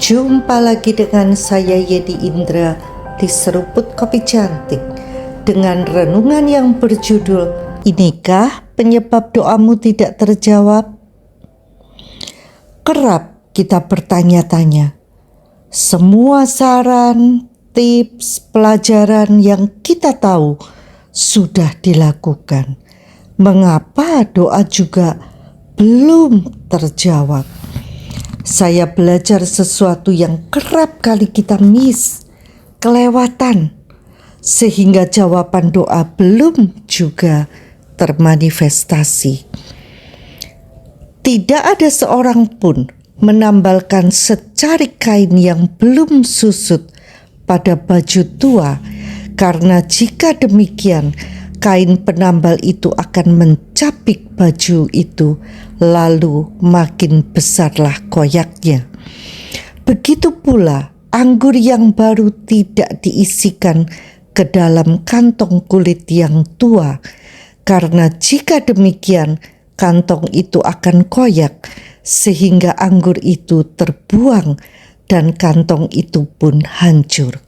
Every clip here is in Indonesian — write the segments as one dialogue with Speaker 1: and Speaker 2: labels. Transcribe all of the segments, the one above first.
Speaker 1: Jumpa lagi dengan saya Yedi Indra di Seruput Kopi Cantik dengan renungan yang berjudul Inikah penyebab doamu tidak terjawab? Kerap kita bertanya-tanya, semua saran, tips, pelajaran yang kita tahu sudah dilakukan. Mengapa doa juga belum terjawab? Saya belajar sesuatu yang kerap kali kita kelewatan, sehingga jawaban doa belum juga termanifestasi. Tidak ada seorang pun menambalkan secari kain yang belum susut pada baju tua, karena jika demikian, kain penambal itu akan mencapik baju itu, lalu makin besarlah koyaknya. Begitu pula anggur yang baru tidak diisikan ke dalam kantong kulit yang tua, karena jika demikian kantong itu akan koyak sehingga anggur itu terbuang dan kantong itu pun hancur.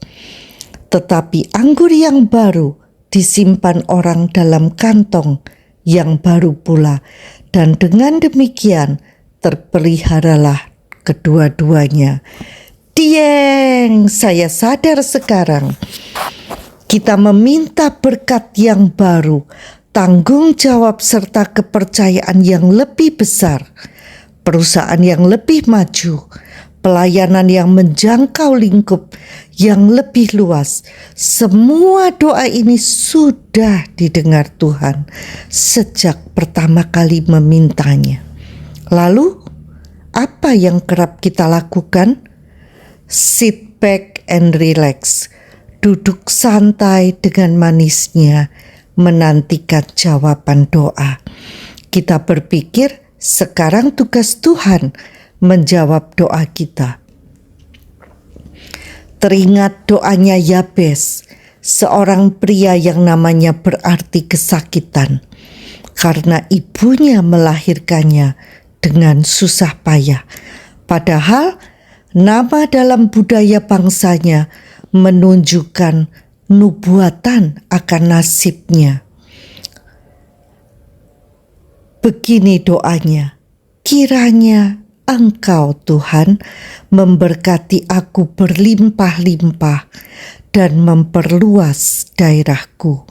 Speaker 1: Tetapi anggur yang baru disimpan orang dalam kantong yang baru pula, dan dengan demikian terpeliharalah kedua-duanya. Dieng, saya sadar sekarang kita meminta berkat yang baru, tanggung jawab serta kepercayaan yang lebih besar, perusahaan yang lebih maju, pelayanan yang menjangkau lingkup yang lebih luas. Semua doa ini sudah didengar Tuhan sejak pertama kali memintanya. Lalu, apa yang kerap kita lakukan? Sit back and relax. Duduk santai dengan manisnya menantikan jawaban doa. Kita berpikir sekarang tugas Tuhan menjawab doa kita. Teringat doanya Yabes, seorang pria yang namanya berarti kesakitan, karena ibunya melahirkannya dengan susah payah. Padahal nama dalam budaya bangsanya menunjukkan nubuatan akan nasibnya. Begini doanya, kiranya Engkau Tuhan memberkati aku berlimpah-limpah dan memperluas daerahku.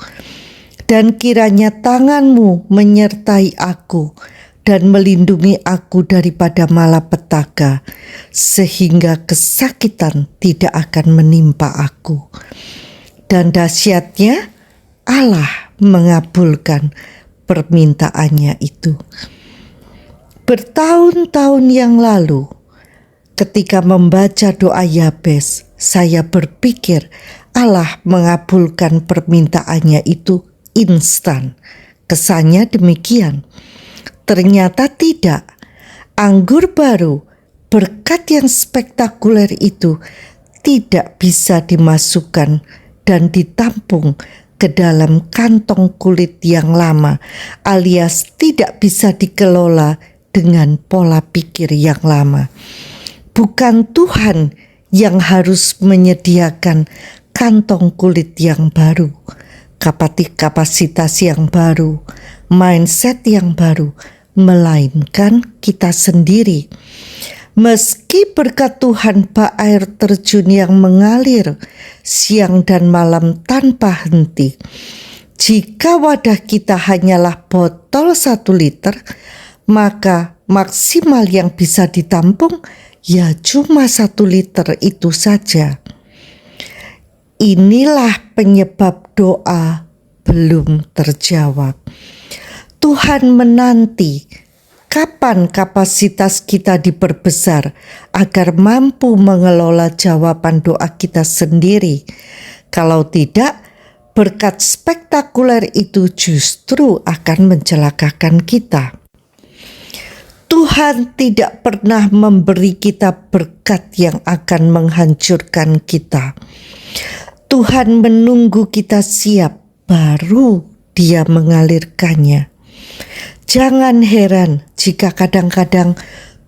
Speaker 1: Dan kiranya tangan-Mu menyertai aku dan melindungi aku daripada malapetaka, sehingga kesakitan tidak akan menimpa aku. Dan dahsyatnya Allah mengabulkan permintaannya itu. Bertahun-tahun yang lalu, ketika membaca doa Yabes, saya berpikir Allah mengabulkan permintaannya itu instan. Kesannya demikian. Ternyata tidak. Anggur baru, berkat yang spektakuler itu tidak bisa dimasukkan dan ditampung ke dalam kantong kulit yang lama, alias tidak bisa dikelola dengan pola pikir yang lama. Bukan Tuhan yang harus menyediakan kantong kulit yang baru, kapasitas yang baru, mindset yang baru, melainkan kita sendiri. Meski berkat Tuhan bak air terjun yang mengalir siang dan malam tanpa henti, jika wadah kita hanyalah botol 1 liter, maka maksimal yang bisa ditampung ya cuma 1 liter itu saja. Inilah penyebab doa belum terjawab. Tuhan menanti kapan kapasitas kita diperbesar agar mampu mengelola jawaban doa kita sendiri. Kalau tidak, berkat spektakuler itu justru akan mencelakakan kita. Tuhan tidak pernah memberi kita berkat yang akan menghancurkan kita. Tuhan menunggu kita siap, baru Dia mengalirkannya. Jangan heran jika kadang-kadang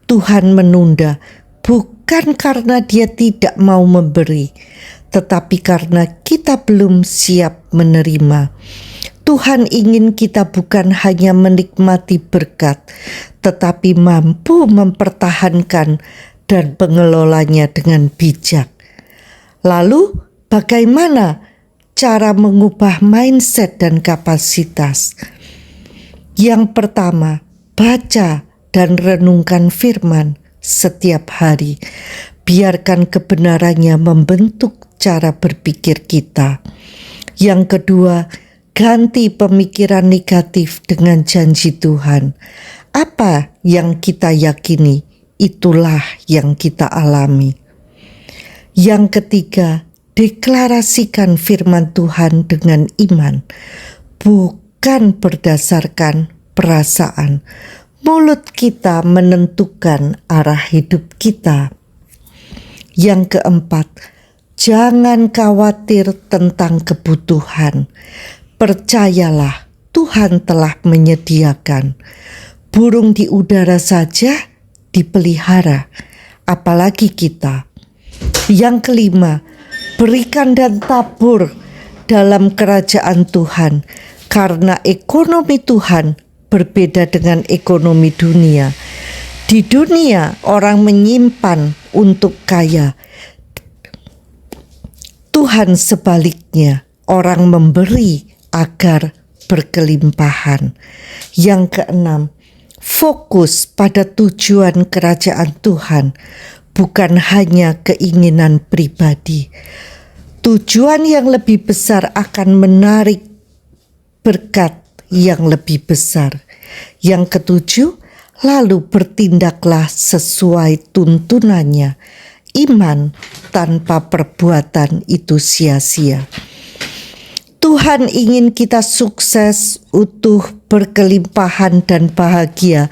Speaker 1: Tuhan menunda, bukan bukan karena Dia tidak mau memberi, tetapi karena kita belum siap menerima. Tuhan ingin kita bukan hanya menikmati berkat, tetapi mampu mempertahankan dan mengelolanya dengan bijak. Lalu, bagaimana cara mengubah mindset dan kapasitas? Yang pertama, baca dan renungkan firman setiap hari. Biarkan kebenarannya membentuk cara berpikir kita. Yang kedua, ganti pemikiran negatif dengan janji Tuhan. Apa yang kita yakini, itulah yang kita alami. Yang ketiga, deklarasikan firman Tuhan dengan iman, bukan berdasarkan perasaan. Mulut kita menentukan arah hidup kita. Yang keempat, jangan khawatir tentang kebutuhan. Percayalah, Tuhan telah menyediakan. Burung di udara saja dipelihara, apalagi kita. Yang kelima, berikan dan tabur dalam kerajaan Tuhan, karena ekonomi Tuhan berbeda dengan ekonomi dunia. Di dunia, orang menyimpan untuk kaya. Tuhan sebaliknya, orang memberi agar berkelimpahan. Yang keenam, fokus pada tujuan kerajaan Tuhan, bukan hanya keinginan pribadi. Tujuan yang lebih besar akan menarik berkat yang lebih besar. Yang ketujuh, lalu bertindaklah sesuai tuntunannya. Iman tanpa perbuatan itu sia-sia. Tuhan ingin kita sukses, utuh, berkelimpahan dan bahagia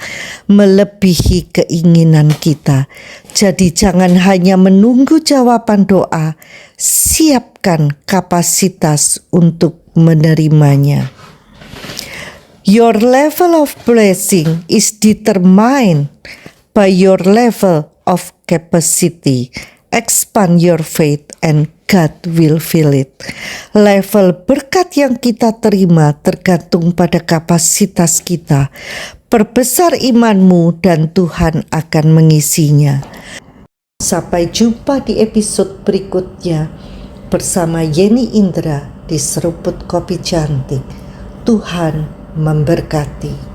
Speaker 1: melebihi keinginan kita. Jadi jangan hanya menunggu jawaban doa, siapkan kapasitas untuk menerimanya. Your level of blessing is determined by your level of capacity. Expand your faith and God will fill it. Level berkat yang kita terima tergantung pada kapasitas kita. Perbesar imanmu dan Tuhan akan mengisinya. Sampai jumpa di episode berikutnya bersama Yeni Indra di Seruput Kopi Cantik. Tuhan memberkati.